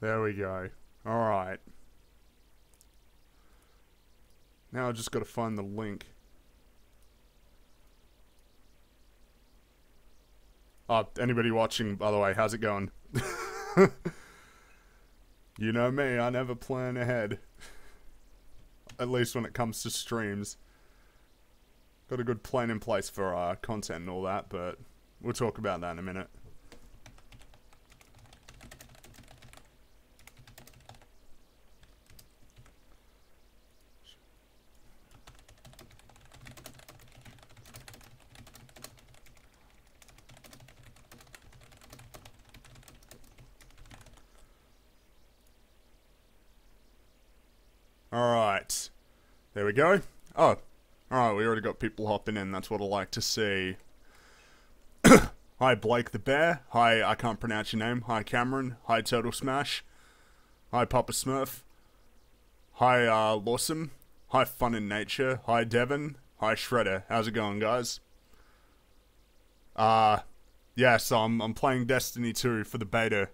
There we go. Alright. Now I just gotta find the link. Oh, anybody watching, by the way, how's it going? You know me, I never plan ahead. At least when it comes to streams. Got a good plan in place for content and all that, but we'll talk about that in a minute. Alright. There we go. Oh. Alright, we already got people hopping in. That's what I like to see. Hi, Blake the Bear. Hi, I can't pronounce your name. Hi, Cameron. Hi, Turtle Smash. Hi, Papa Smurf. Hi, Lawsome. Hi, Fun in Nature. Hi, Devon. Hi, Shredder. How's it going, guys? Yeah, so I'm playing Destiny 2 for the beta.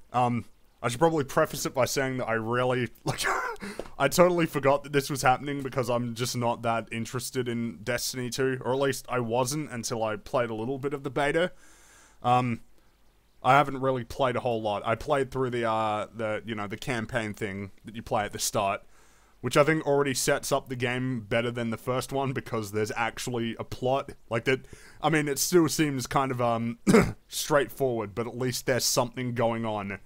I should probably preface it by saying that I really, like, I totally forgot that this was happening because I'm just not that interested in Destiny 2, or at least I wasn't until I played a little bit of the beta. I haven't really played a whole lot. I played through the campaign thing that you play at the start, which I think already sets up the game better than the first one because there's actually a plot. Like that, I mean, it still seems kind of, straightforward, but at least there's something going on.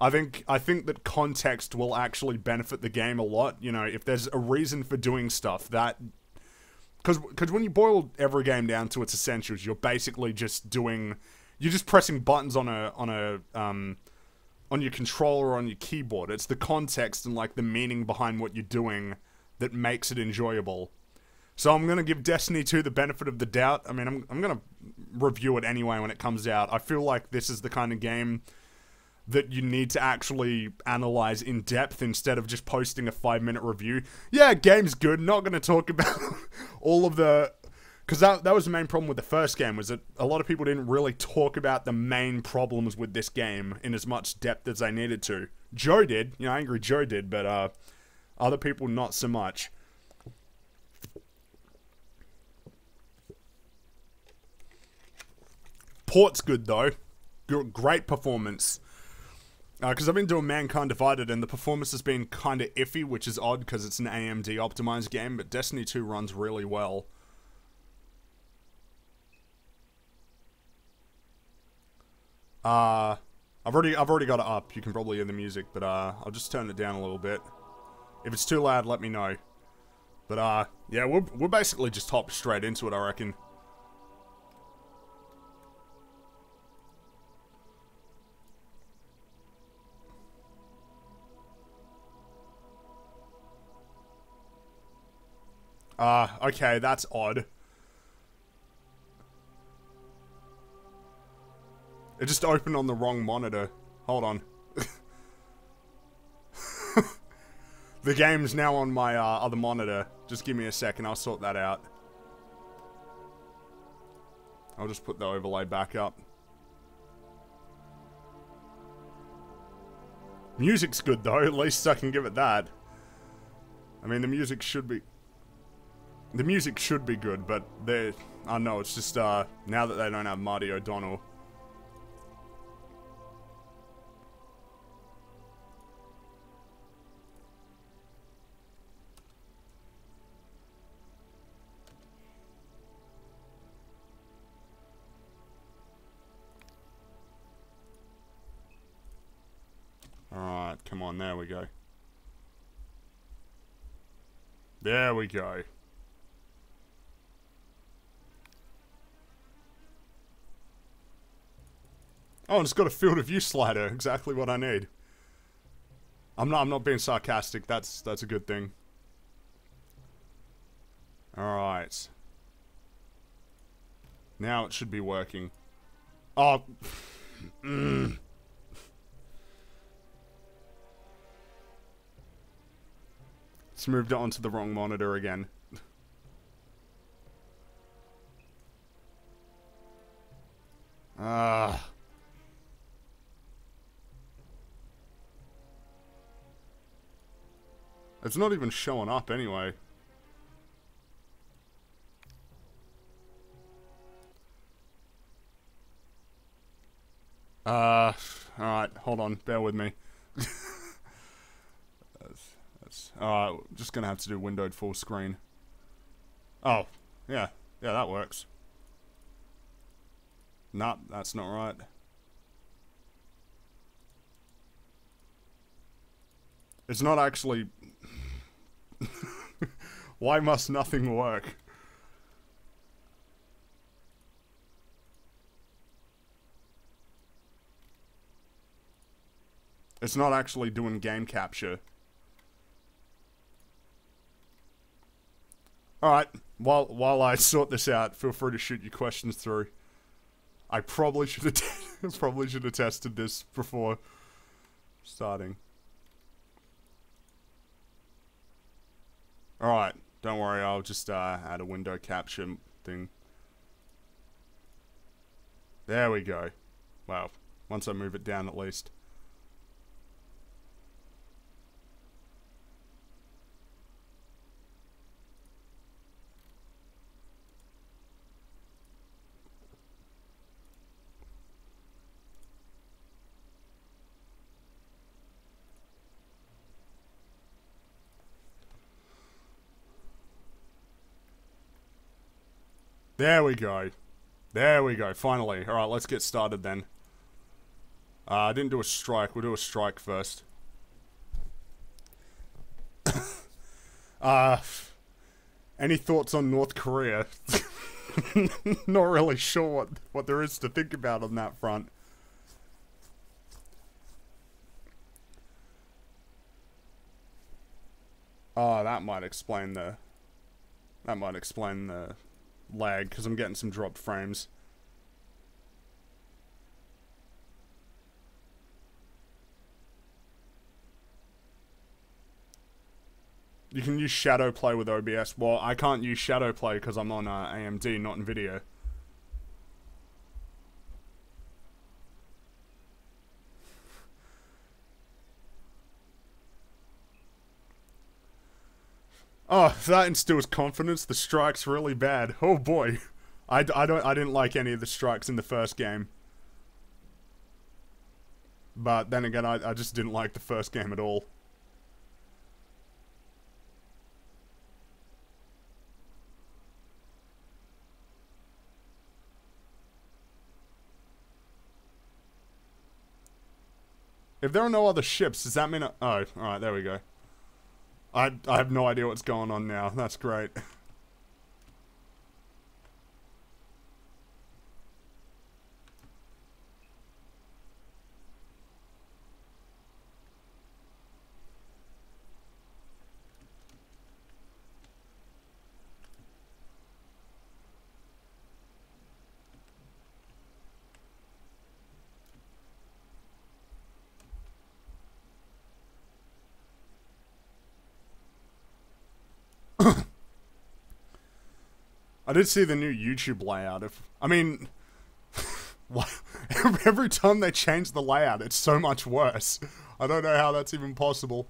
I think that context will actually benefit the game a lot. You know, if there's a reason for doing stuff that, because when you boil every game down to its essentials, you're basically just you're just pressing buttons on your controller or on your keyboard. It's the context and like the meaning behind what you're doing that makes it enjoyable. So I'm gonna give Destiny 2 the benefit of the doubt. I mean, I'm gonna review it anyway when it comes out. I feel like this is the kind of game that you need to actually analyze in depth instead of just posting a 5-minute review. Yeah, game's good. Not going to talk about all of the... Because that was the main problem with the first game, was that a lot of people didn't really talk about the main problems with this game in as much depth as they needed to. Joe did. You know, Angry Joe did, but other people not so much. Port's good, though. Great performance. Because I've been doing Mankind Divided, and the performance has been kind of iffy, which is odd because it's an AMD optimized game, but Destiny 2 runs really well. I've already got it up. You can probably hear the music, but I'll just turn it down a little bit. If it's too loud, let me know. But yeah, we'll basically just hop straight into it, I reckon. Okay, that's odd. It just opened on the wrong monitor. Hold on. The game's now on my other monitor. Just give me a second, I'll sort that out. I'll just put the overlay back up. Music's good though, at least I can give it that. I mean, the music should be... The music should be good, but I don't know, it's just, now that they don't have Marty O'Donnell. Alright, come on, there we go. There we go. Oh, and it's got a field of view slider. Exactly what I need. I'm not being sarcastic. That's a good thing. All right. Now it should be working. Oh. It's moved it onto the wrong monitor again. It's not even showing up anyway. Alright, hold on, bear with me. Alright, just gonna have to do windowed full screen. Oh, yeah, that works. Nah, that's not right. It's not actually... Why must nothing work? It's not actually doing game capture. Alright, while I sort this out, feel free to shoot your questions through. I probably should have tested this before starting. Alright, don't worry, I'll just add a window capture thing. There we go. Wow, once I move it down at least. There we go. There we go, finally. Alright, let's get started then. I didn't do a strike, we'll do a strike first. Any thoughts on North Korea? Not really sure what there is to think about on that front. Oh, that might explain the lag, because I'm getting some dropped frames. You can use shadow play with OBS. Well, I can't use shadow play because I'm on AMD, not NVIDIA. Oh, that instills confidence. The strike's really bad. Oh boy. I didn't like any of the strikes in the first game. But then again, I just didn't like the first game at all. If there are no other ships, does that mean... oh, alright, there we go. I have no idea what's going on now. That's great. I did see the new YouTube layout. I mean, every time they change the layout, it's so much worse. I don't know how that's even possible.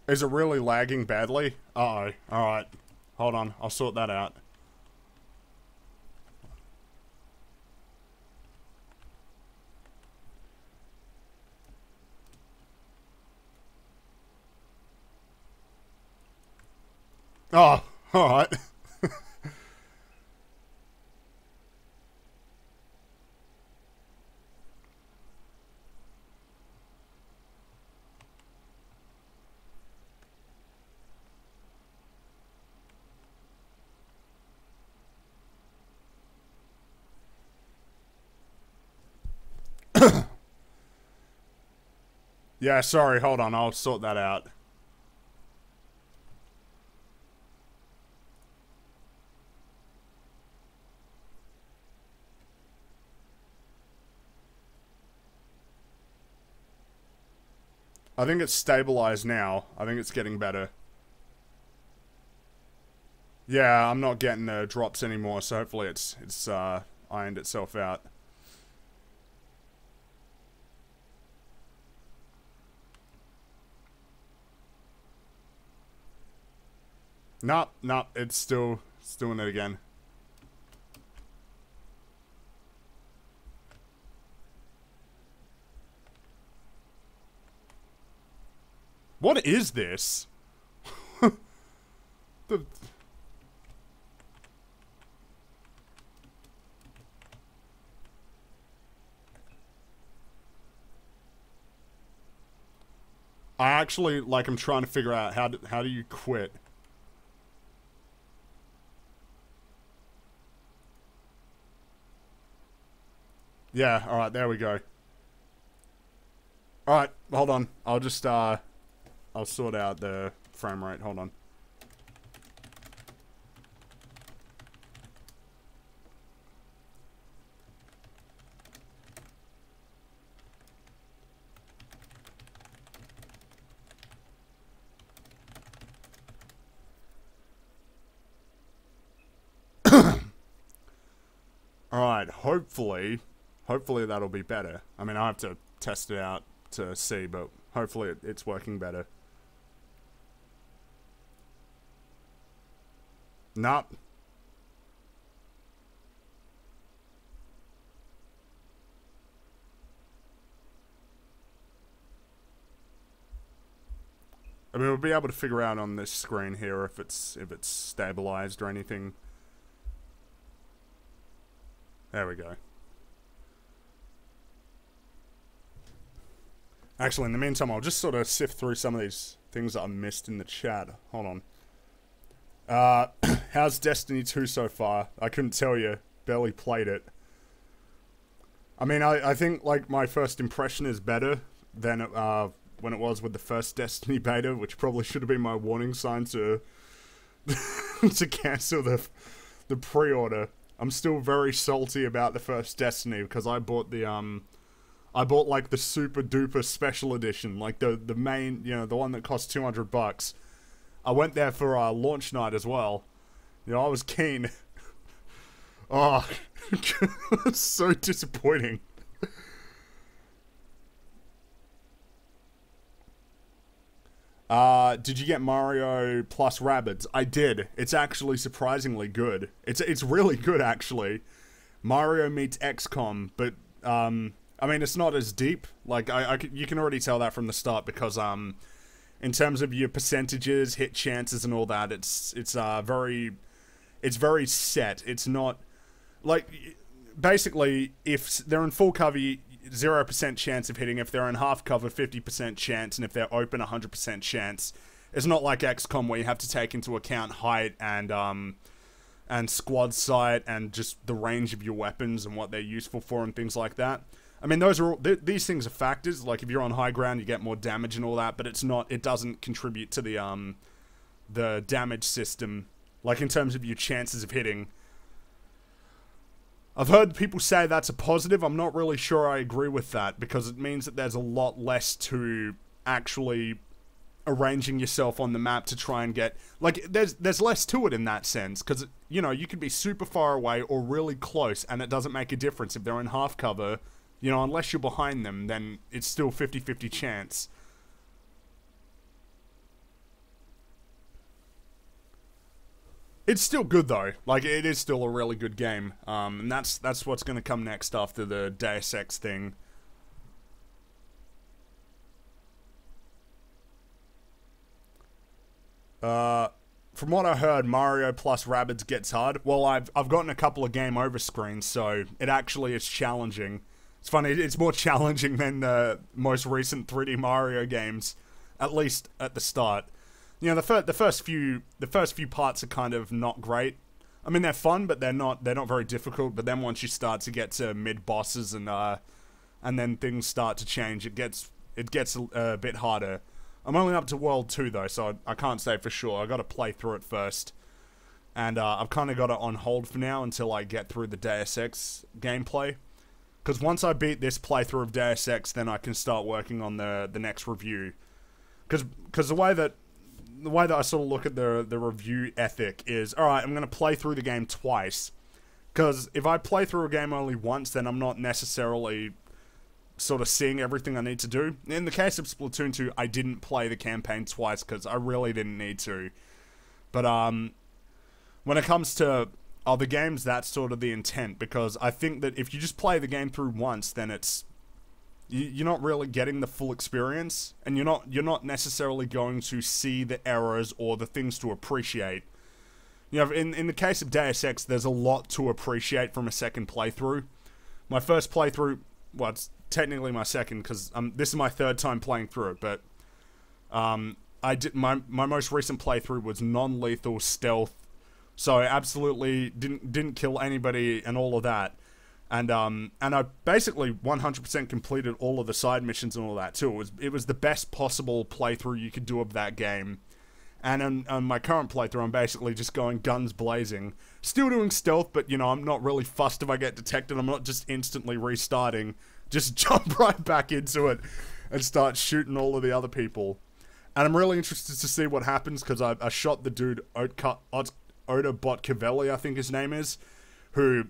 Is it really lagging badly? Uh-oh. Alright. Hold on. I'll sort that out. Oh, alright. Yeah, sorry, hold on, I'll sort that out. I think it's stabilized now. I think it's getting better. Yeah, I'm not getting the drops anymore, so hopefully it's ironed itself out. Nope, it's still doing it again. What is this? I actually, like, I'm trying to figure out how do you quit? Yeah, alright, there we go. Alright, hold on. I'll just, I'll sort out the frame rate. Hold on. Alright, hopefully that'll be better. I mean, I have to test it out to see, but hopefully it's working better. Nope. I mean, we'll be able to figure out on this screen here if it's stabilized or anything. There we go. Actually, in the meantime, I'll just sort of sift through some of these things that I missed in the chat. Hold on. How's Destiny 2 so far? I couldn't tell you. Barely played it. I mean, I think, like, my first impression is better than when it was with the first Destiny beta, which probably should have been my warning sign to to cancel the pre-order. I'm still very salty about the first Destiny because I bought the I bought like the super duper special edition, like the main, you know, the one that cost $200. I went there for launch night as well. You know, I was keen. Oh, it's so disappointing. Did you get Mario plus Rabbids? I did. It's actually surprisingly good. It's really good, actually. Mario meets XCOM, but, I mean, it's not as deep. Like, you can already tell that from the start because, in terms of your percentages, hit chances and all that, it's very set. It's not, like, basically, if they're in full cover, 0% chance of hitting. If they're in half cover, 50% chance, and if they're open, 100% chance. It's not like XCOM where you have to take into account height and squad sight and just the range of your weapons and what they're useful for and things like that. I mean, those are all, these things are factors. Like if you're on high ground, you get more damage and all that, but it's not. It doesn't contribute to the damage system. Like in terms of your chances of hitting. I've heard people say that's a positive. I'm not really sure I agree with that because it means that there's a lot less to actually arranging yourself on the map to try and get, like, there's less to it in that sense because, you know, you could be super far away or really close and it doesn't make a difference if they're in half cover, you know, unless you're behind them, then it's still 50-50 chance. It's still good though. Like it is still a really good game. And that's what's going to come next after the Deus Ex thing. From what I heard, Mario plus Rabbids gets hard. Well, I've gotten a couple of game over screens, so it actually is challenging. It's funny, it's more challenging than the most recent 3D Mario games, at least at the start. You know, the first few parts are kind of not great. I mean, they're fun, but they're not very difficult. But then once you start to get to mid bosses and then things start to change, it gets a bit harder. I'm only up to World 2 though, so I can't say for sure. I got to play through it first, and I've kind of got it on hold for now until I get through the Deus Ex gameplay. Because once I beat this playthrough of Deus Ex, then I can start working on the next review. Because the way that I sort of look at the review ethic is, alright, I'm going to play through the game twice. Because if I play through a game only once, then I'm not necessarily sort of seeing everything I need to do. In the case of Splatoon 2, I didn't play the campaign twice because I really didn't need to. But when it comes to other games, that's sort of the intent, because I think that if you just play the game through once, then you're not really getting the full experience, and you're not necessarily going to see the errors or the things to appreciate. You know, in the case of Deus Ex, there's a lot to appreciate from a second playthrough. My first playthrough, well, it's technically my second, because this is my third time playing through it, but my most recent playthrough was non-lethal stealth, so I absolutely didn't kill anybody and all of that. And I basically 100% completed all of the side missions and all that too. It was the best possible playthrough you could do of that game. And on my current playthrough, I'm basically just going guns blazing. Still doing stealth, but, you know, I'm not really fussed if I get detected. I'm not just instantly restarting. Just jump right back into it and start shooting all of the other people. And I'm really interested to see what happens, because I shot the dude, Oda Botcavelli, I think his name is, who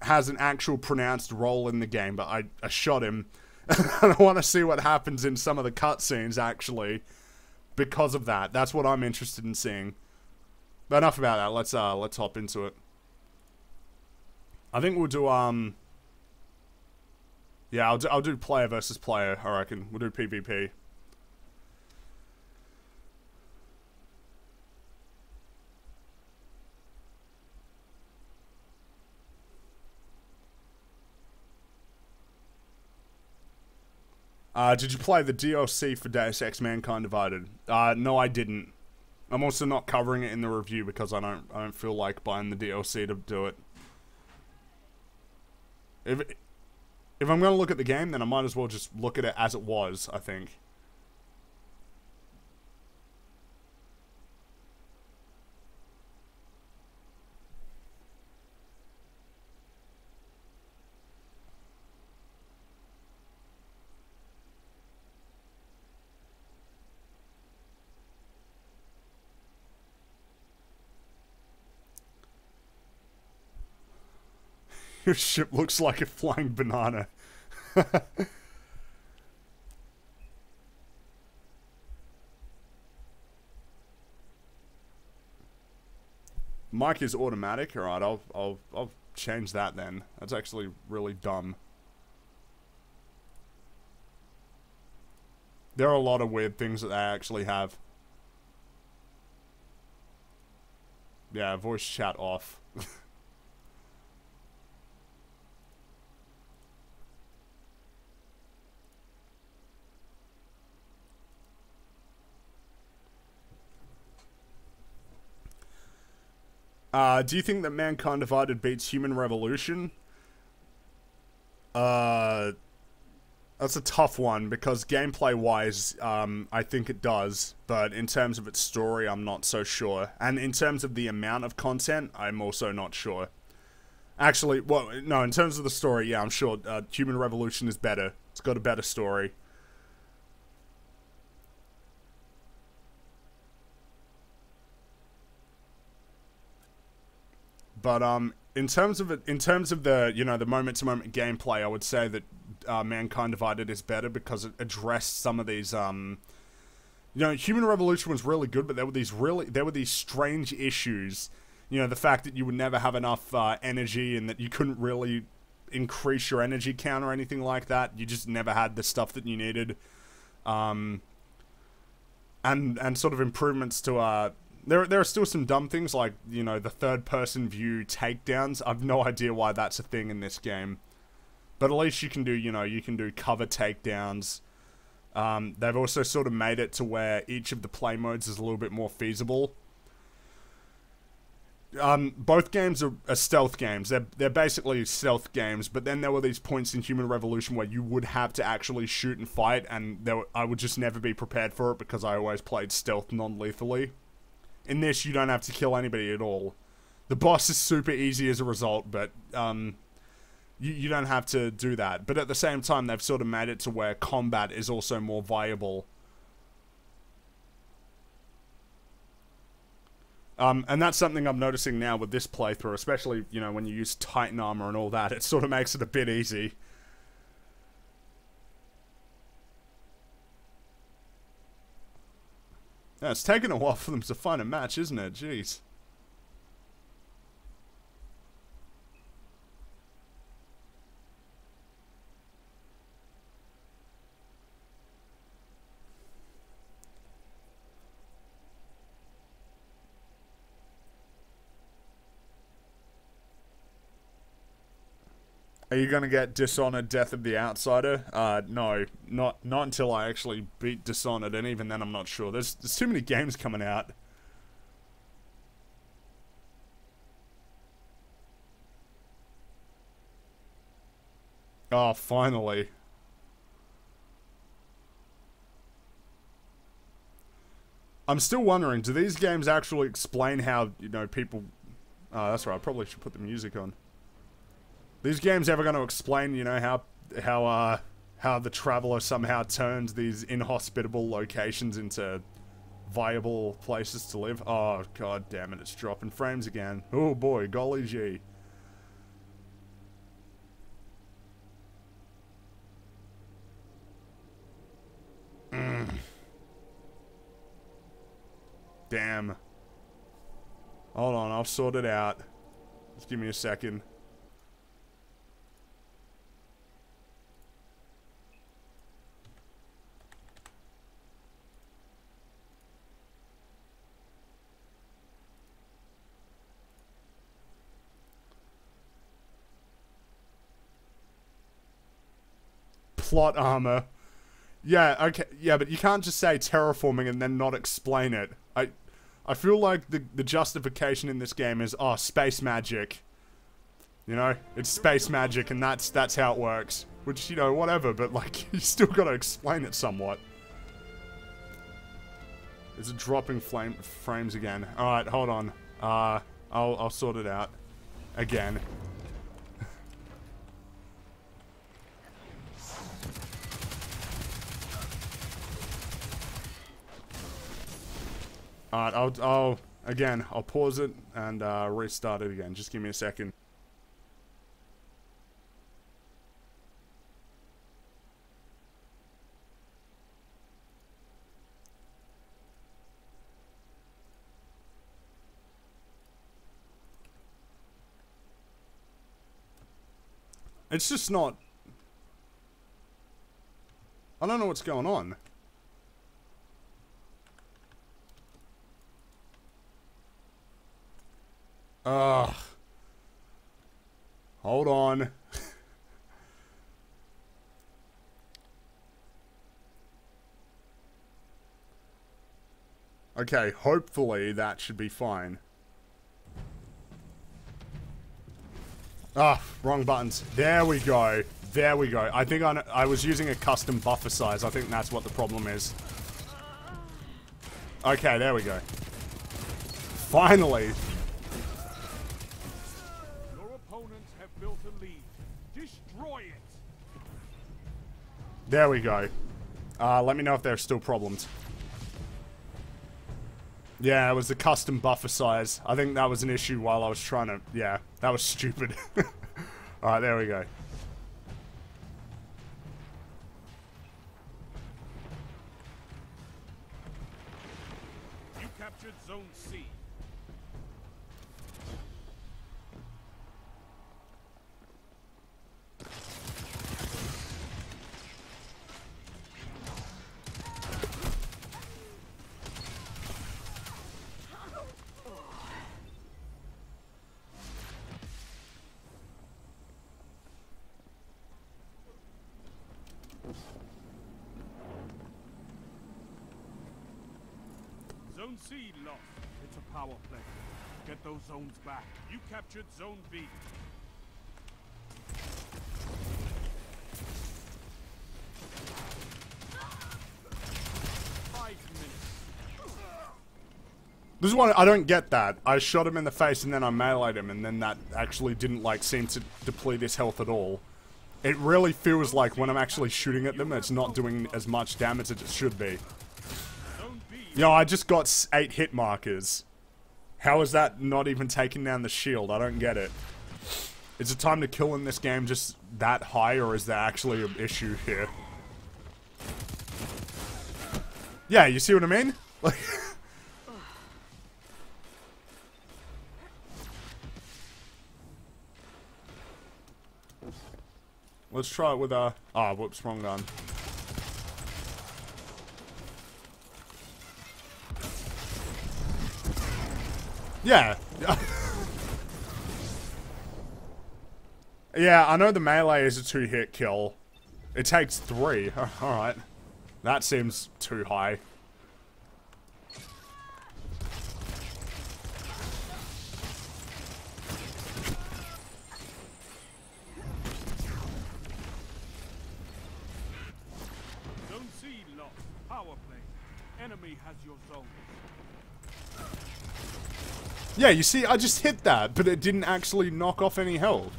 has an actual pronounced role in the game, but I shot him. And I want to see what happens in some of the cutscenes, actually. Because of that, that's what I'm interested in seeing. But enough about that. Let's hop into it. I think we'll do yeah, I'll do player versus player. I reckon we'll do PvP. Did you play the DLC for Deus Ex Mankind Divided? No, I didn't. I'm also not covering it in the review because I don't feel like buying the DLC to do it. If I'm going to look at the game, then I might as well just look at it as it was, I think. Your ship looks like a flying banana. Mic is automatic. All right, I'll change that then. That's actually really dumb. There are a lot of weird things that they actually have. Yeah, voice chat off. Do you think that Mankind Divided beats Human Revolution? That's a tough one, because gameplay-wise, I think it does, but in terms of its story, I'm not so sure. And in terms of the amount of content, I'm also not sure. Actually, well, no, in terms of the story, yeah, I'm sure Human Revolution is better. It's got a better story. But in terms of the, you know, the moment-to-moment gameplay, I would say that Mankind Divided is better because it addressed some of these. You know, Human Revolution was really good, but there were these strange issues. You know, the fact that you would never have enough energy, and that you couldn't really increase your energy count or anything like that. You just never had the stuff that you needed. And sort of improvements to There are still some dumb things, like, you know, the third-person view takedowns. I've no idea why that's a thing in this game. But at least you can do, you know, you can do cover takedowns. They've also sort of made it to where each of the play modes is a little bit more feasible. Both games are stealth games. They're basically stealth games, but then there were these points in Human Revolution where you would have to actually shoot and fight, and I would just never be prepared for it because I always played stealth non-lethally. In this, you don't have to kill anybody at all. The boss is super easy as a result, but you don't have to do that. But at the same time, they've sort of made it to where combat is also more viable. And that's something I'm noticing now with this playthrough, especially, you know, when you use Titan armor and all that. It sort of makes it a bit easy. Yeah, it's taken a while for them to find a match, isn't it? Jeez. Are you gonna get Dishonored Death of the Outsider? No. Not until I actually beat Dishonored, and even then I'm not sure. There's too many games coming out. Oh, finally. I'm still wondering, do these games actually explain how, you know, people... Oh, that's right, I probably should put the music on. These games ever going to explain, you know, how the Traveler somehow turned these inhospitable locations into viable places to live? Oh, god damn it, it's dropping frames again. Oh boy, golly gee. Damn. Hold on, I'll sort it out. Just give me a second. Plot armor. Yeah, okay, yeah, but you can't just say terraforming and then not explain it. I feel like the justification in this game is, oh, space magic. You know? It's space magic and that's how it works. Which, you know, whatever, but like, you still gotta explain it somewhat. Is it dropping frames again? Alright, hold on. I'll sort it out. Again. Alright, I'll pause it and restart it again. Just give me a second. It's just not... I don't know what's going on. Ugh. Hold on. Okay, hopefully that should be fine. Ah, wrong buttons. There we go. There we go. I think I was using a custom buffer size. I think that's what the problem is. Okay, there we go. Finally. There we go. Let me know if there are still problems. Yeah, it was the custom buffer size. I think that was an issue while I was trying to... Yeah, that was stupid. Alright, there we go. You captured Zone C. Zone C lost. It's a power play. Get those zones back. You captured Zone B. This is one, I don't get that. I shot him in the face and then I meleeed him, and then that actually didn't, like, seem to deplete his health at all. It really feels like when I'm actually shooting at them, it's not doing as much damage as it should be. You know, I just got 8 hit markers. How is that not even taking down the shield? I don't get it. Is the time to kill in this game just that high, or is there actually an issue here? Yeah, you see what I mean? Like... Let's try it with a... Ah, whoops, wrong gun. Yeah. Yeah, I know the melee is a 2-hit kill. It takes 3. Alright. That seems too high. Zone C lost. Power play. Enemy has your zone. Yeah, you see, I just hit that, but it didn't actually knock off any health.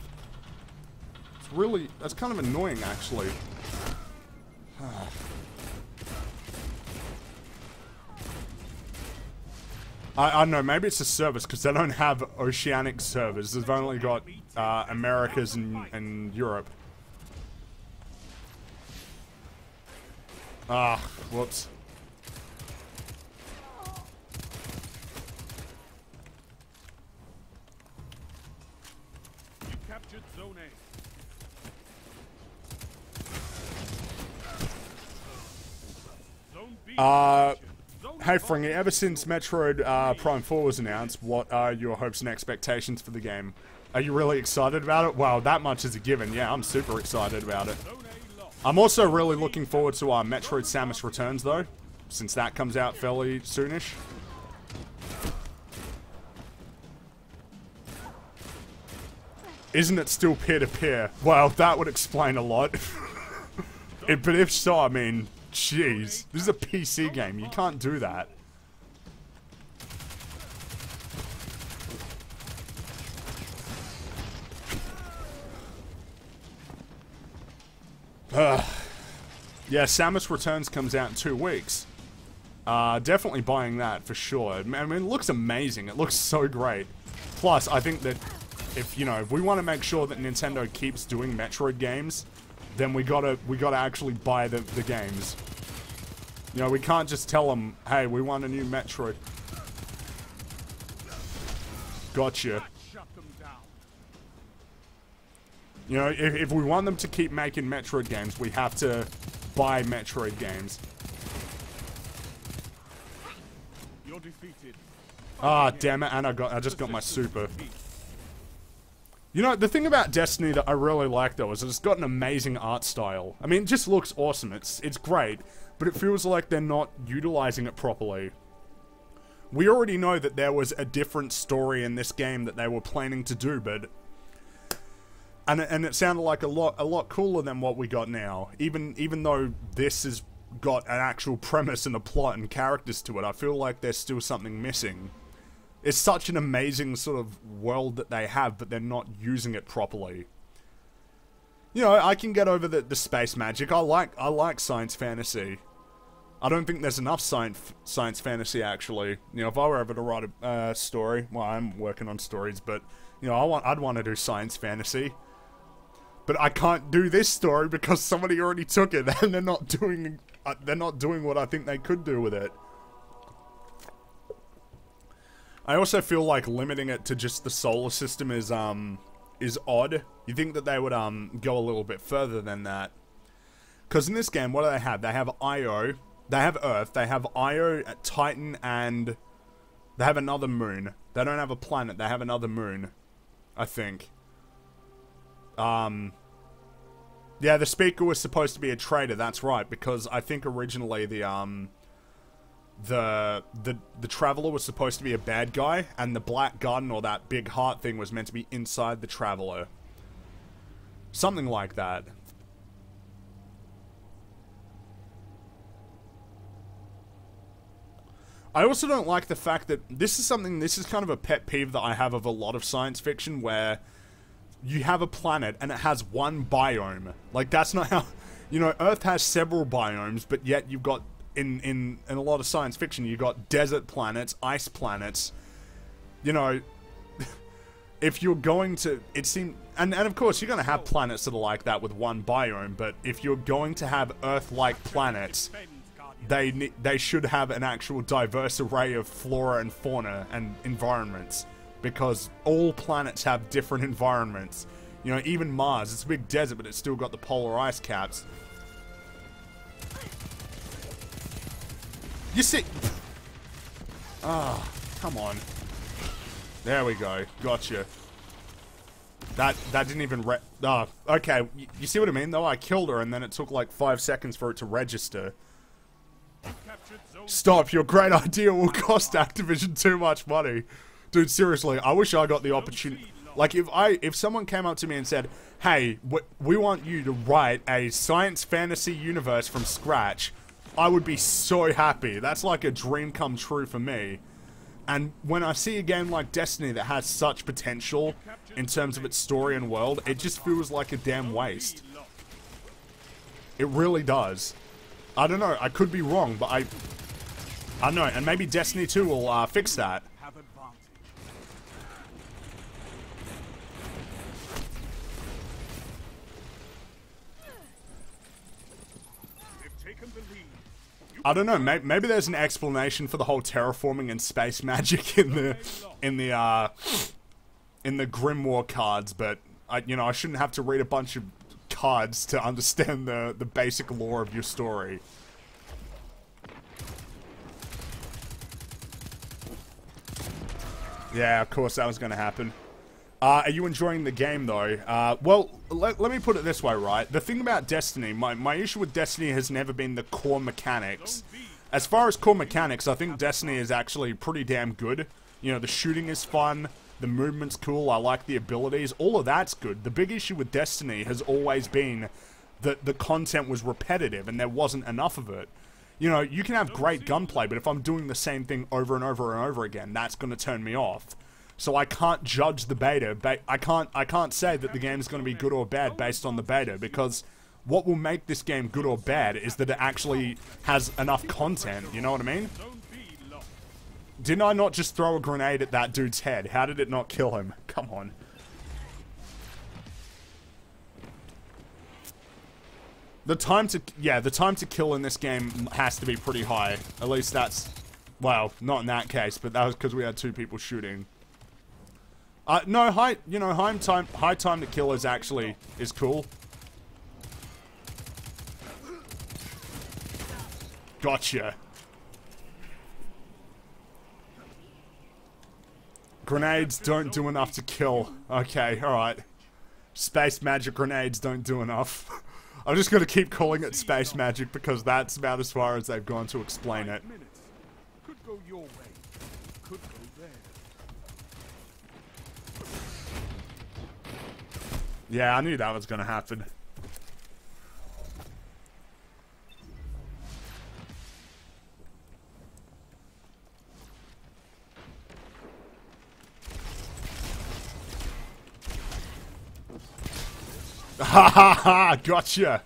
It's really... That's kind of annoying, actually. I don't know, maybe it's a service, because they don't have oceanic servers. They've only got Americas and Europe. Ah, whoops. You captured Zone A. Zone B. Hey Fringy, ever since Metroid Prime 4 was announced, what are your hopes and expectations for the game? Are you really excited about it? Well, that much is a given. Yeah, I'm super excited about it. I'm also really looking forward to Metroid Samus Returns, though, since that comes out fairly soonish. Isn't it still peer-to-peer? Well, that would explain a lot. But if so, I mean, jeez. This is a PC game. You can't do that. Yeah, Samus Returns comes out in 2 weeks. Definitely buying that for sure. I mean, it looks amazing. It looks so great. Plus, I think that if, you know, if we want to make sure that Nintendo keeps doing Metroid games, then we gotta actually buy the games. You know, we can't just tell them, hey, we want a new Metroid. Gotcha. You know, if we want them to keep making Metroid games, we have to buy Metroid games. You're defeated. Ah, damn it, and I just got my super. You know, the thing about Destiny that I really like, though, is it's got an amazing art style. I mean, it just looks awesome. It's great, but it feels like they're not utilizing it properly. We already know that there was a different story in this game that they were planning to do, but... And it sounded like a lot cooler than what we got now. Even though this has got an actual premise and a plot and characters to it, I feel like there's still something missing. It's such an amazing sort of world that they have, but they're not using it properly. You know, I can get over the space magic. I like science fantasy. I don't think there's enough science fantasy, actually. You know, if I were ever to write a story, well, I'm working on stories, but you know, I'd want to do science fantasy. But I can't do this story because somebody already took it, and they're not doing what I think they could do with it. I also feel like limiting it to just the solar system is odd. You think that they would go a little bit further than that? Because in this game, what do they have? They have Io, they have Earth, they have Io, Titan, and they have another moon. They don't have a planet. They have another moon, I think. Yeah, the speaker was supposed to be a traitor, that's right, because I think originally the Traveler was supposed to be a bad guy, and the Black Garden, or that big heart thing, was meant to be inside the Traveler. Something like that. I also don't like the fact that this is kind of a pet peeve that I have of a lot of science fiction where you have a planet and it has one biome. Like, that's not how, you know, Earth has several biomes, but yet you've got, in a lot of science fiction, you've got desert planets, ice planets, you know, if you're going to, it seems, and of course you're going to have planets that are like that with one biome, but if you're going to have Earth-like planets, they should have an actual diverse array of flora and fauna and environments, because all planets have different environments. You know, even Mars, it's a big desert, but it's still got the polar ice caps. You see... Ah, come on. There we go. Gotcha. That didn't even okay. You see what I mean, though? I killed her, and then it took like 5 seconds for it to register. Stop, your great idea will cost Activision too much money. Dude, seriously, I wish I got the opportunity. Like, if someone came up to me and said, hey, we want you to write a science fantasy universe from scratch, I would be so happy. That's like a dream come true for me. And when I see a game like Destiny that has such potential in terms of its story and world, it just feels like a damn waste. It really does. I don't know, I could be wrong, but I don't know, and maybe Destiny 2 will fix that. I don't know, maybe there's an explanation for the whole terraforming and space magic in the Grimoire cards, but I shouldn't have to read a bunch of cards to understand the basic lore of your story. Yeah, of course that was going to happen. Are you enjoying the game, though? Well, let me put it this way, right? The thing about Destiny, my issue with Destiny has never been the core mechanics. As far as core mechanics, I think Destiny is actually pretty damn good. You know, the shooting is fun, the movement's cool, I like the abilities, all of that's good. The big issue with Destiny has always been that the content was repetitive and there wasn't enough of it. You know, you can have great gunplay, but if I'm doing the same thing over and over and over again, that's going to turn me off. So I can't judge the beta. I can't say that the game is going to be good or bad based on the beta, because what will make this game good or bad is that it actually has enough content, you know what I mean? Didn't I not just throw a grenade at that dude's head? How did it not kill him? Come on. The time to kill in this game has to be pretty high. At least that's, well, not in that case, but that was because we had 2 people shooting. No, high time to kill is cool. Gotcha. Grenades don't do enough to kill. Okay, alright. Space magic grenades don't do enough. I'm just gonna keep calling it space magic because that's about as far as they've gone to explain it. Could go your way. Could go there. Yeah, I knew that was gonna happen. Ha ha ha! Gotcha!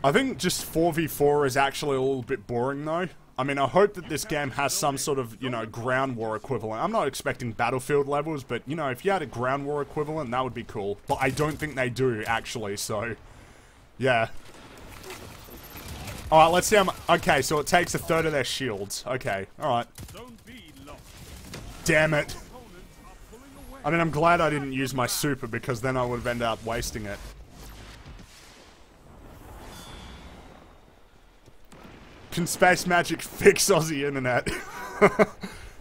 I think just 4v4 is actually a little bit boring, though. I mean, I hope that this game has some sort of, you know, ground war equivalent. I'm not expecting Battlefield levels, but, you know, if you had a ground war equivalent, that would be cool. But I don't think they do, actually, so... yeah. Alright, let's see how much... okay, so it takes 1/3 of their shields. Okay, alright. Damn it. I mean, I'm glad I didn't use my super, because then I would have ended up wasting it. Can space magic fix Aussie internet?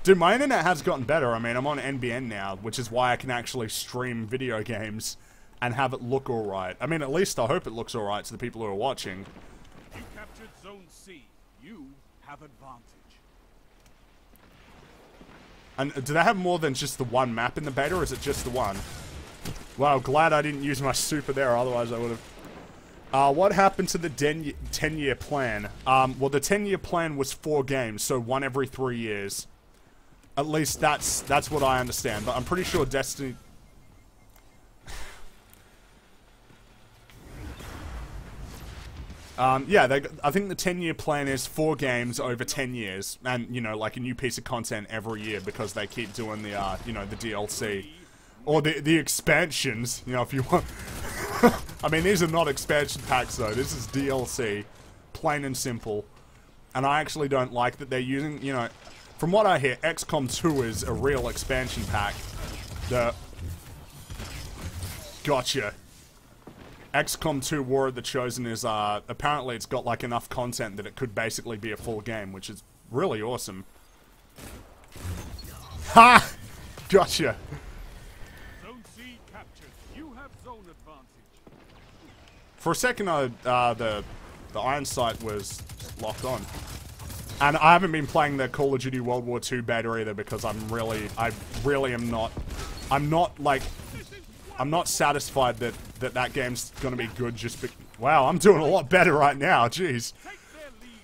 Dude, my internet has gotten better. I mean, I'm on NBN now, which is why I can actually stream video games and have it look alright. I mean, at least I hope it looks alright to the people who are watching. You captured Zone C. You have advantage. And do they have more than just the one map in the beta, or is it just the one? Wow, glad I didn't use my super there, otherwise I would have... what happened to the 10-year plan? Well, the 10-year plan was 4 games, so 1 every 3 years. At least that's what I understand, but I'm pretty sure Destiny... yeah, I think the 10-year plan is 4 games over 10 years, and, you know, like a new piece of content every year, because they keep doing the, you know, the DLC. Or the expansions, you know, if you want... I mean, these are not expansion packs, though. This is DLC. Plain and simple. And I actually don't like that they're using, you know... From what I hear, XCOM 2 is a real expansion pack. Gotcha. XCOM 2 War of the Chosen is, apparently it's got, like, enough content that it could basically be a full game, which is really awesome. Ha! Gotcha. Zone C captured. You have zone advantage. For a second, the Iron Sight was locked on. And I haven't been playing the Call of Duty World War II beta either because I really am not, I'm not satisfied that game's gonna be good just wow, I'm doing a lot better right now, jeez.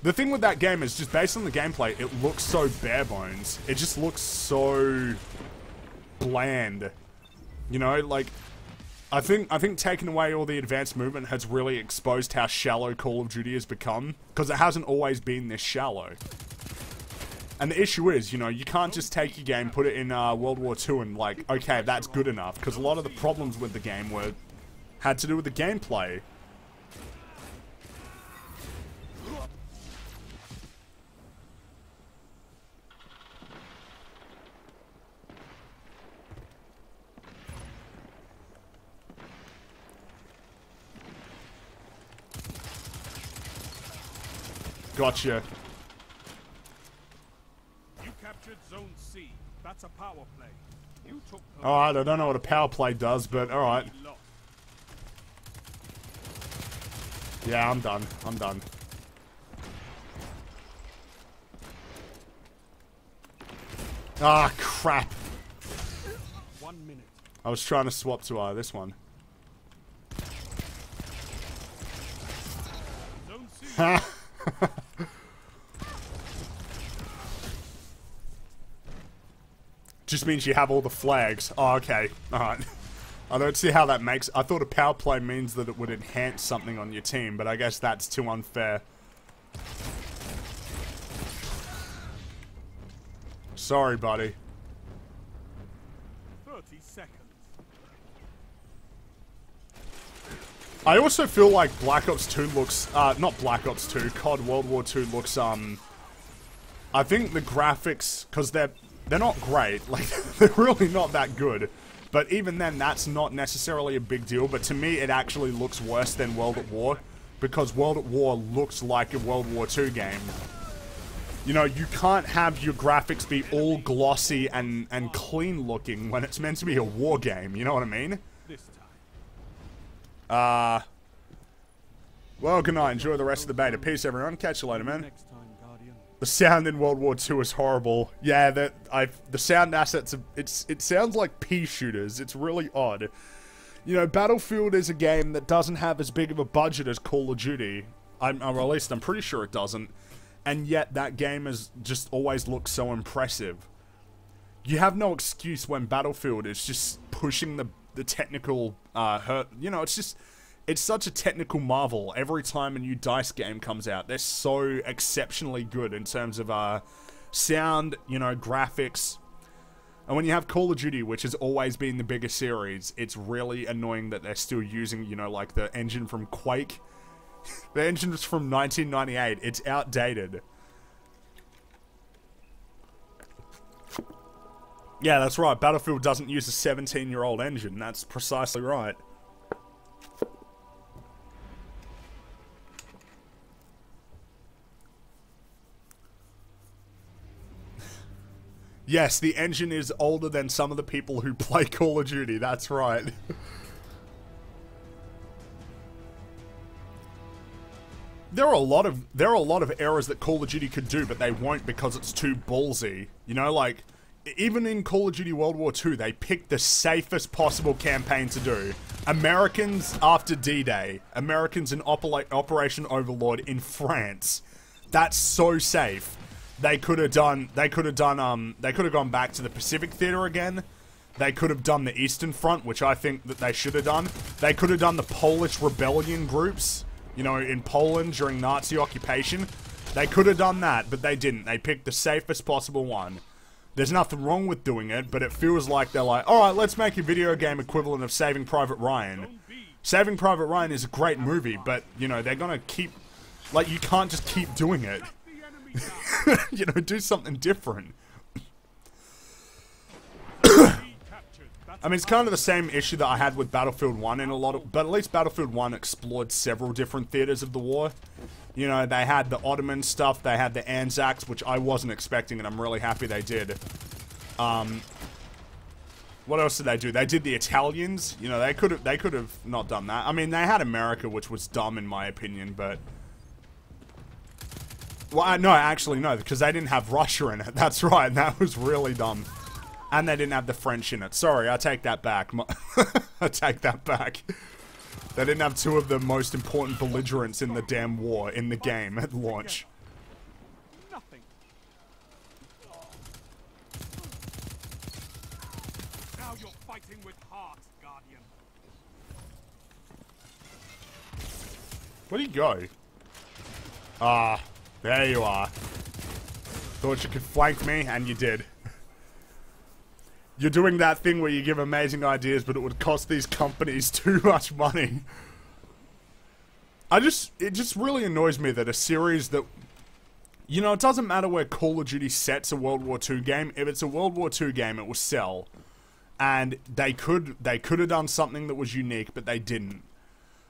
The thing with that game is just based on the gameplay, it looks so bare bones. It just looks so bland. You know, like, I think taking away all the advanced movement has really exposed how shallow Call of Duty has become, because it hasn't always been this shallow. And the issue is, you know, you can't just take your game, put it in World War II and like, okay, that's good enough, because a lot of the problems with the game had to do with the gameplay. Gotcha. You captured Zone C. That's a power play. You took Alright, I don't know what a power play does, but alright. Yeah, I'm done. I'm done. Ah, crap. 1 minute. I was trying to swap to this one. Zone C. Ha! Just means you have all the flags. Oh, okay. Alright. I don't see how that makes... I thought a power play means that it would enhance something on your team, but I guess that's too unfair. Sorry, buddy. 30 seconds. I also feel like Black Ops 2 looks... not Black Ops 2, COD World War 2 looks, I think the graphics... Because they're not great. Like, they're really not that good. But even then, that's not necessarily a big deal. But to me, it actually looks worse than World at War. Because World at War looks like a World War II game. You know, you can't have your graphics be all glossy and clean looking when it's meant to be a war game. You know what I mean? Well, good night. Enjoy the rest of the beta. Peace, everyone. Catch you later, man. The sound in World War II is horrible. Yeah, the sound assets, it sounds like pea shooters. It's really odd. You know, Battlefield is a game that doesn't have as big of a budget as Call of Duty. Or at least I'm pretty sure it doesn't. And yet, that game has just always looked so impressive. You have no excuse when Battlefield is just pushing the technical, you know, it's such a technical marvel. Every time a new DICE game comes out, they're so exceptionally good in terms of, sound, you know, graphics. And when you have Call of Duty, which has always been the biggest series, it's really annoying that they're still using, you know, like the engine from Quake. The engine is from 1998. It's outdated. Yeah, that's right. Battlefield doesn't use a 17-year-old engine. That's precisely right. Yes, the engine is older than some of the people who play Call of Duty. That's right. There are a lot of errors that Call of Duty could do, but they won't because it's too ballsy. You know, like, even in Call of Duty World War II, they picked the safest possible campaign to do. Americans after D-Day, Americans in Operation Overlord in France. That's so safe. They could have gone back to the Pacific Theater again. They could have done the Eastern Front, which I think that they should have done. They could have done the Polish rebellion groups, you know, in Poland during Nazi occupation. They could have done that, but they didn't. They picked the safest possible one. There's nothing wrong with doing it, but it feels like they're like, alright, let's make a video game equivalent of Saving Private Ryan. Saving Private Ryan is a great movie, but, you know, they're gonna keep... Like, you can't just keep doing it. You know, do something different. I mean, it's kind of the same issue that I had with Battlefield 1 in a lot of... But at least Battlefield 1 explored several different theaters of the war. You know, they had the Ottoman stuff, they had the Anzacs, which I wasn't expecting, and I'm really happy they did. What else did they do? They did the Italians. You know, they could have not done that. I mean, they had America, which was dumb in my opinion, but... Well, no, actually, no, because they didn't have Russia in it. That's right, that was really dumb. And they didn't have the French in it. Sorry, I take that back. I take that back. They didn't have two of the most important belligerents in the damn war in the game at launch. Nothing. Now you're fighting with heart, Guardian. Where'd he go? Ah, there you are. Thought you could flank me, and you did. You're doing that thing where you give amazing ideas, but it would cost these companies too much money. It just really annoys me that a series that... You know, it doesn't matter where Call of Duty sets a World War II game. If it's a World War II game, it will sell. And they could have done something that was unique, but they didn't.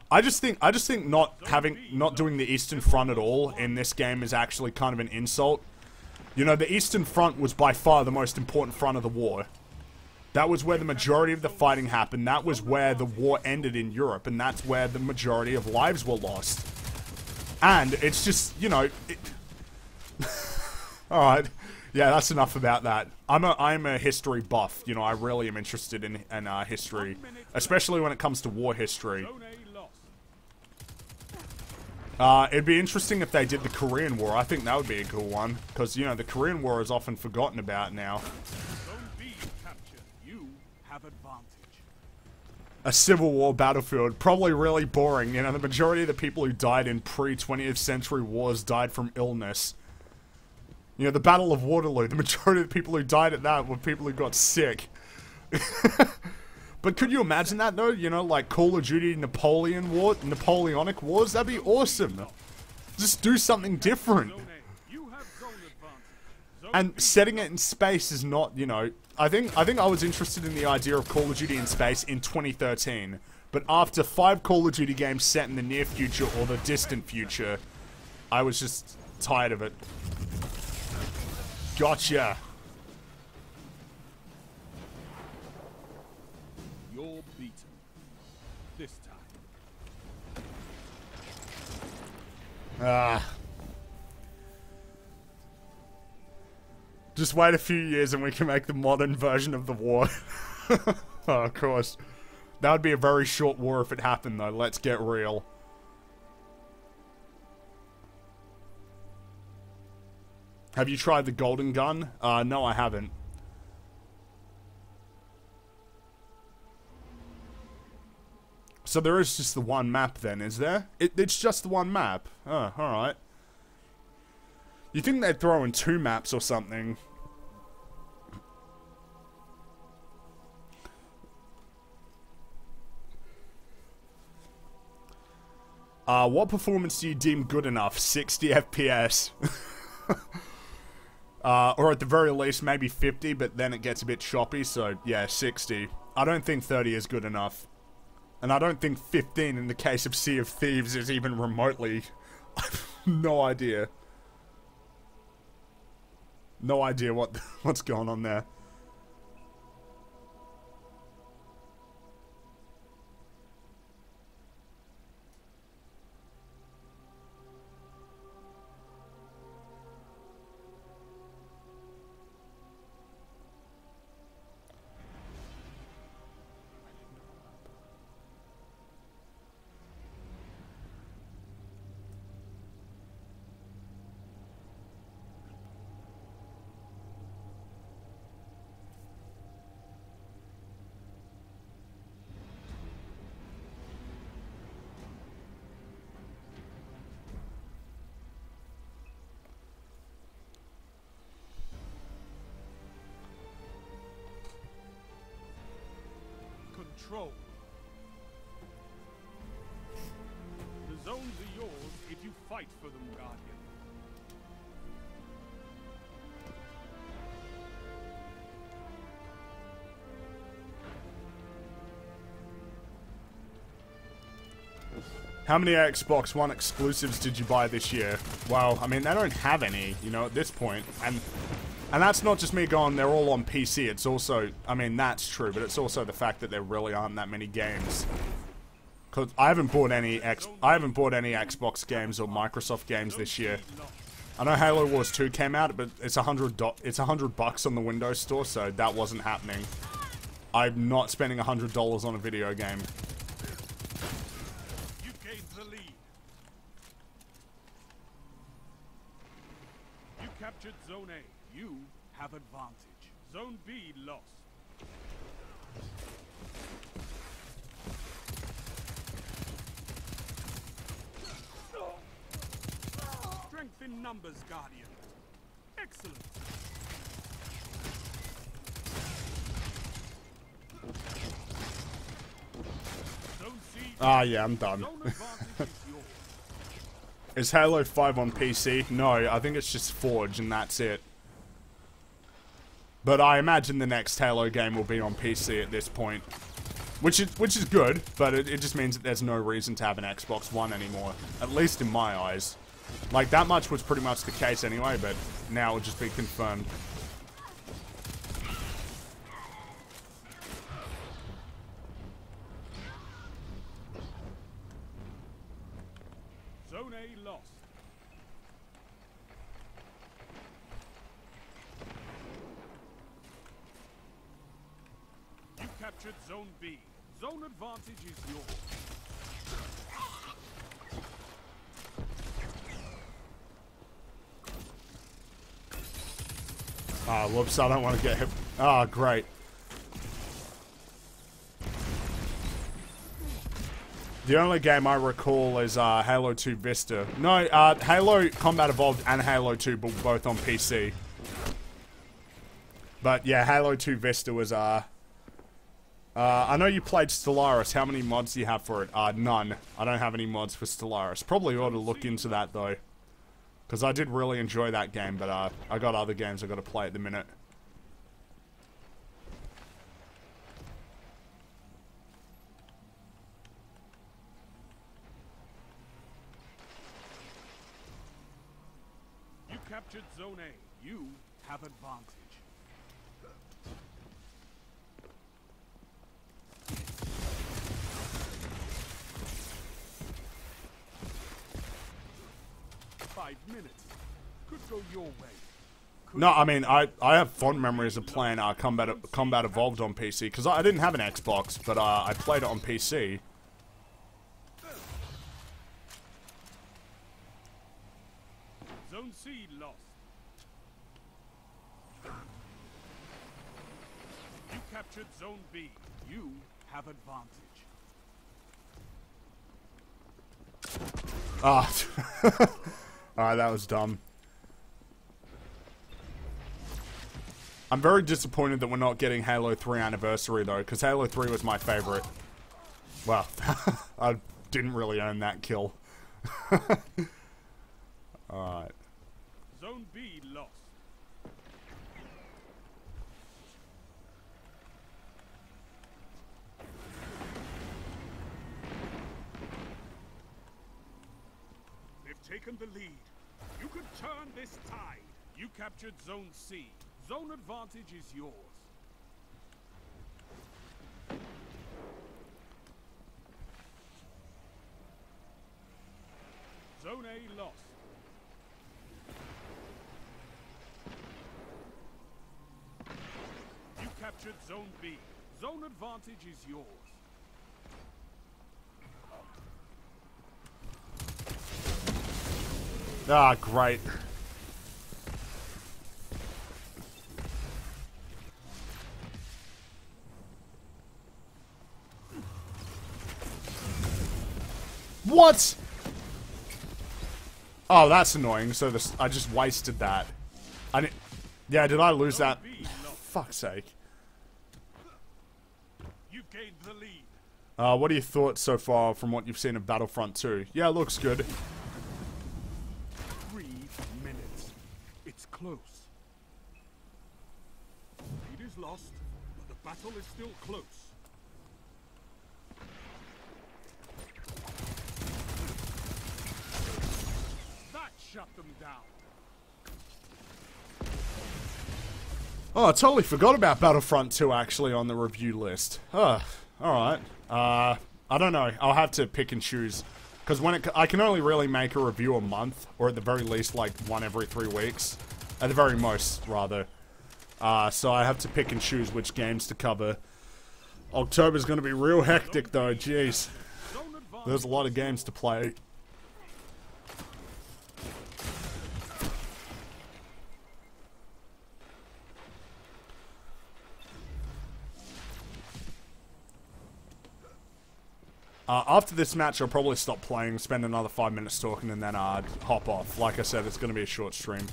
I just think not doing the Eastern Front at all in this game is actually kind of an insult. You know, the Eastern Front was by far the most important front of the war. That was where the majority of the fighting happened. That was where the war ended in Europe, and that's where the majority of lives were lost. And it's just, you know, alright. Yeah, that's enough about that. I'm a history buff. You know, I really am interested in history, especially when it comes to war history. It'd be interesting if they did the Korean War. I think that would be a cool one, because, you know, the Korean War is often forgotten about now. A Civil War battlefield, probably really boring. You know, the majority of the people who died in pre-20th century wars died from illness. You know, the Battle of Waterloo, the majority of the people who died at that were people who got sick. But could you imagine that, though? You know, like Call of Duty Napoleonic Wars? That'd be awesome. Just do something different. And setting it in space is not, you know... I think I was interested in the idea of Call of Duty in space in 2013. But after 5 Call of Duty games set in the near future or the distant future, I was just tired of it. Gotcha. You're beaten. This time. Just wait a few years and we can make the modern version of the war. Oh, of course. That would be a very short war if it happened, though. Let's get real. Have you tried the golden gun? No, I haven't. So there is just the one map then, is there? It's just the one map. Oh, alright. You think they'd throw in 2 maps or something? What performance do you deem good enough? 60 FPS. Or at the very least, maybe 50, but then it gets a bit choppy, so yeah, 60. I don't think 30 is good enough. And I don't think 15 in the case of Sea of Thieves is even remotely... I have no idea. No idea what's going on there. control. The zones are yours if you fight for them, Guardian. How many Xbox One exclusives did you buy this year? Well, I mean, they don't have any, you know, at this point. And that's not just me going, they're all on PC. It's also, I mean, that's true, but it's also the fact that there really aren't that many games. Cause I haven't bought any Xbox games or Microsoft games this year. I know Halo Wars 2 came out, but it's $100 on the Windows Store, so that wasn't happening. I'm not spending $100 on a video game. Captured Zone A. You have advantage. Zone B lost. Strength in numbers, Guardian. Excellent. Zone C. Ah, yeah, I'm done. Zone advantage is yours. Is Halo 5 on PC? No, I think it's just Forge and that's it. But I imagine the next Halo game will be on PC at this point. Which is good, but it just means that there's no reason to have an Xbox One anymore. At least in my eyes. Like, that much was pretty much the case anyway, but now it'll just be confirmed. Zone A lost. You captured Zone B. Zone advantage is yours. Ah, whoops, I don't want to get hit. Ah, great. The only game I recall is Halo 2 Vista. No, Halo Combat Evolved and Halo 2 were both on PC. But yeah, Halo 2 Vista was, I know you played Stellaris. How many mods do you have for it? None. I don't have any mods for Stellaris. Probably ought to look into that, though. Because I did really enjoy that game, but I got other games I got to play at the minute. You captured Zone A. You have advantage. Minutes. Could go your way. No, I mean, I have fond memories of playing Combat Evolved on PC, because I didn't have an Xbox, but I played it on PC. Zone C lost. You captured Zone B. You have advantage. Ah. Alright, that was dumb. I'm very disappointed that we're not getting Halo 3 Anniversary, though, because Halo 3 was my favorite. Well, I didn't really earn that kill. Alright. Zone B lost. Taken the lead. You could turn this tide. You captured Zone C. Zone advantage is yours. Zone A lost. You captured Zone B. Zone advantage is yours. Ah, great. What? Oh, that's annoying. So this, I just wasted that. I didn't. Yeah, did I lose that? Fuck's sake. You gained the lead. What are your thoughts so far from what you've seen of Battlefront 2? Yeah, it looks good. 3 minutes. It's close. It is lost, but the battle is still close. That shut them down. Oh, I totally forgot about Battlefront 2 actually on the review list. Alright. I don't know. I'll have to pick and choose. Because I can only really make a review a month, or at the very least, like, one every 3 weeks. At the very most, rather. So I have to pick and choose which games to cover. October's gonna be real hectic, though, jeez. There's a lot of games to play. After this match, I'll probably stop playing, spend another 5 minutes talking, and then hop off. Like I said, it's going to be a short stream.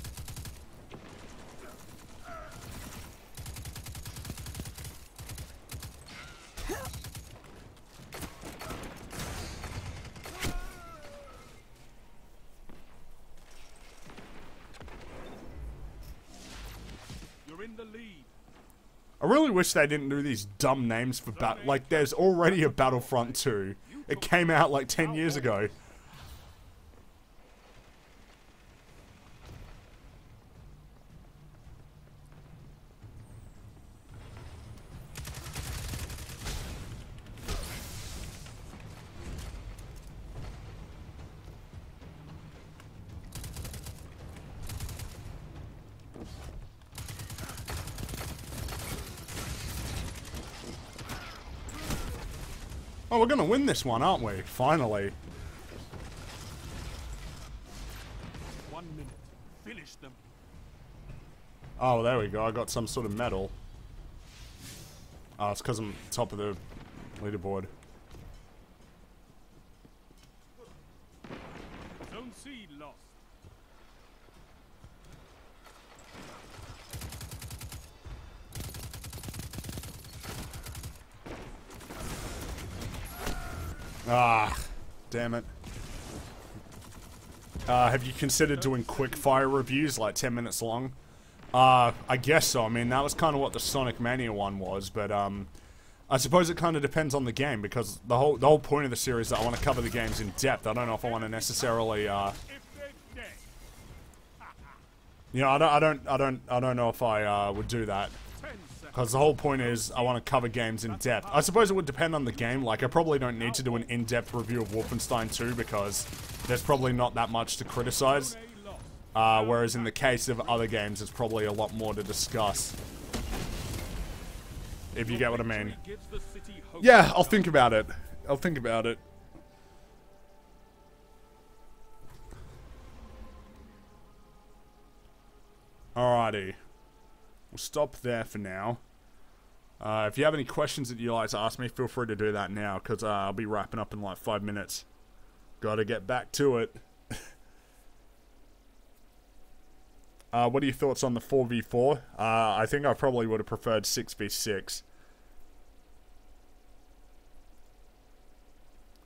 You're in the lead. I really wish they didn't do these dumb names for like, there's already a Battlefront 2. It came out like 10 years ago. Oh, we're gonna win this one, aren't we? Finally. 1 minute. Finish them. Oh, there we go. I got some sort of medal. Oh, it's because I'm top of the leaderboard. Zone C lost. Ah, damn it. Have you considered doing quick fire reviews, like 10 minutes long? I guess so. I mean, that was kind of what the Sonic Mania one was, but, I suppose it kind of depends on the game, because the whole point of the series is that I want to cover the games in depth. I don't know if I want to necessarily, you know, I don't know if I, would do that. Because the whole point is, I want to cover games in depth. I suppose it would depend on the game. Like, I probably don't need to do an in-depth review of Wolfenstein 2, because there's probably not that much to criticize. Whereas in the case of other games, there's probably a lot more to discuss. If you get what I mean. Yeah, I'll think about it. I'll think about it. Alrighty. We'll stop there for now. If you have any questions that you'd like to ask me, feel free to do that now, because I'll be wrapping up in like 5 minutes. Gotta get back to it. What are your thoughts on the 4v4? I think I probably would have preferred 6v6.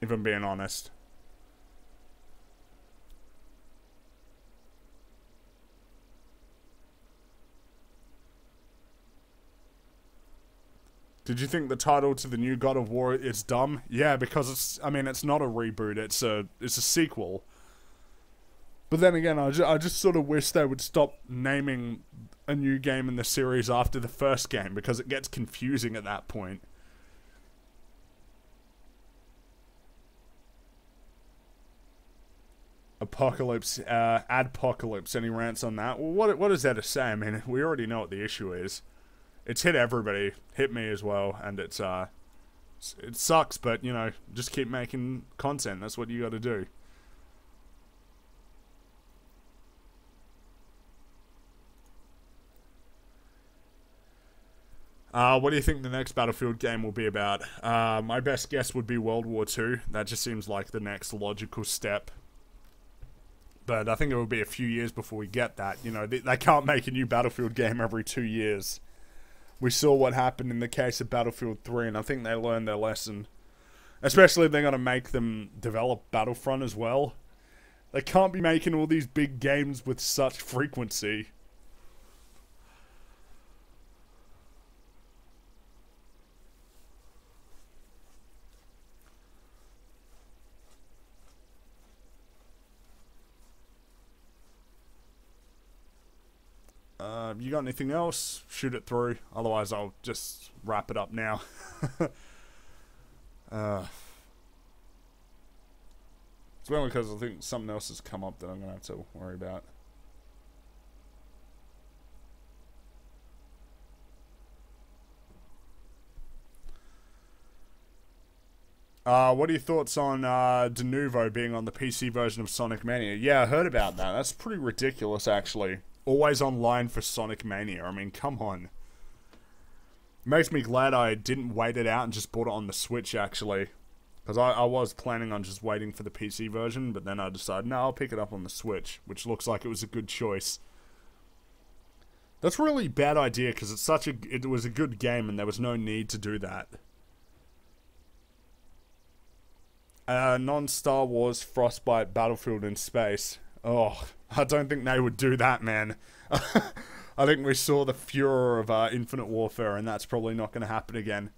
If I'm being honest. Did you think the title to the new God of War is dumb? Yeah, because it's, I mean, it's not a reboot, it's a sequel. But then again, I just sort of wish they would stop naming a new game in the series after the first game, because it gets confusing at that point. Apocalypse, Adpocalypse, any rants on that? Well, what is there to say? I mean, we already know what the issue is. It's hit everybody, hit me as well, and it sucks, but, you know, just keep making content, that's what you gotta do. What do you think the next Battlefield game will be about? My best guess would be World War II. That just seems like the next logical step. But I think it will be a few years before we get that. You know, they can't make a new Battlefield game every 2 years. We saw what happened in the case of Battlefield 3, and I think they learned their lesson. Especially if they're going to make them develop Battlefront as well. They can't be making all these big games with such frequency. You got anything else? Shoot it through. Otherwise, I'll just wrap it up now. It's mainly because I think something else has come up that I'm going to have to worry about. What are your thoughts on De Novo being on the PC version of Sonic Mania? Yeah, I heard about that. That's pretty ridiculous, actually. Always online for Sonic Mania. I mean, come on. Makes me glad I didn't wait it out and just bought it on the Switch, actually. Because I was planning on just waiting for the PC version, but then I decided, no, I'll pick it up on the Switch, which looks like it was a good choice. That's really a bad idea, because it was a good game, and there was no need to do that. Non-Star Wars Frostbite Battlefield in space. Oh, I don't think they would do that, man. I think we saw the furor of Infinite Warfare, and that's probably not going to happen again.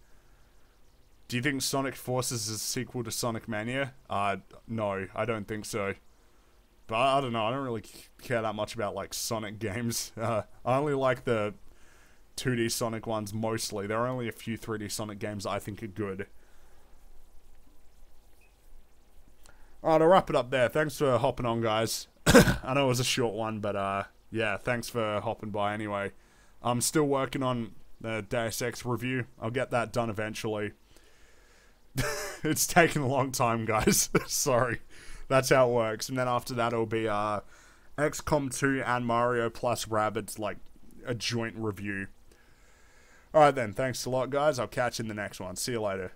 Do you think Sonic Forces is a sequel to Sonic Mania? No, I don't think so. But I don't know, I don't really care that much about, like, Sonic games. I only like the 2D Sonic ones mostly. There are only a few 3D Sonic games that I think are good. Alright, I'll wrap it up there. Thanks for hopping on, guys. I know it was a short one, but yeah, thanks for hopping by anyway. I'm still working on the Deus Ex review. I'll get that done eventually. It's taken a long time, guys. Sorry. That's how it works. And then after that, it'll be XCOM 2 and Mario plus Rabbids, like a joint review. Alright then, thanks a lot, guys. I'll catch you in the next one. See you later.